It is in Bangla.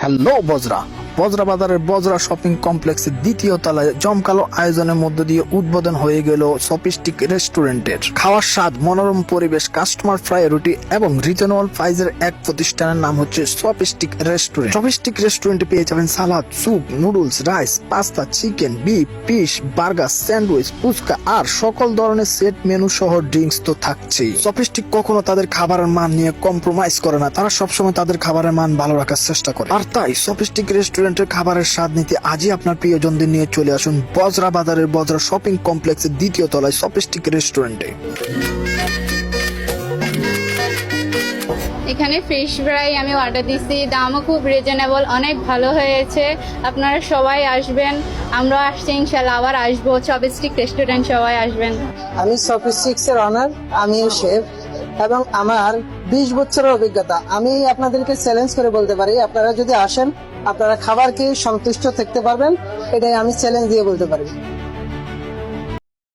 হ্যালো বজরা বজরা বাজারের বজরা শপিং কমপ্লেক্সের দ্বিতীয় তলায় জমকালো আয়োজনের মধ্য দিয়ে উদ্বোধন হয়ে গেল সফিস্টিক রেস্টুরেন্টের। খাওয়ার স্বাদ, মনোরম পরিবেশ, কাস্টমার প্রায়োরিটি এবং রিজনেবল প্রাইজের এক প্রতিষ্ঠানের নাম হচ্ছে সফিস্টিক রেস্টুরেন্ট। সফিস্টিক রেস্টুরেন্টে পেয়ে যাবেন salad, soup, noodles, rice, pasta, chicken, beef, fish, burger, sandwich, fuchka আর সকল ধরনের সেট মেনু সহ ড্রিঙ্কস তো থাকছেই। সফিস্টিক কখনো তাদের খাবারের মান নিয়ে কম্প্রোমাইজ করে না, তারা সবসময় তাদের খাবারের মান ভালো রাখার চেষ্টা করে। আর তাই সফিস্টিক রেস্টুরেন্টের খাবারের স্বাদ নিতে আজই আপনার প্রিয়জনদের নিয়ে চলে আসুন বজরা বাজারের বজরা শপিং কমপ্লেক্সের দ্বিতীয় তলায় সফিস্টিক রেস্টুরেন্টে। এখানে ফিশ ফ্রাই আমি অর্ডার দিচ্ছি, দামও খুব রিজনেবল, অনেক ভালো হয়েছে। আপনারা সবাই আসবেন, আমরা আসছি, ইনশাল্লাহ আবার আসবো। সফিস্টিক রেস্টুরেন্ট, সবাই আসবেন। আমি সফিস্টিক্স এর অনার, আমিও শেফ এবং আমার 20 বছরের অভিজ্ঞতা। আমি আপনাদেরকে চ্যালেঞ্জ করে বলতে পারি, আপনারা যদি আসেন আপনারা খাবার খেয়ে সন্তুষ্ট থাকতে পারবেন, এটাই আমি চ্যালেঞ্জ দিয়ে বলতে পারি।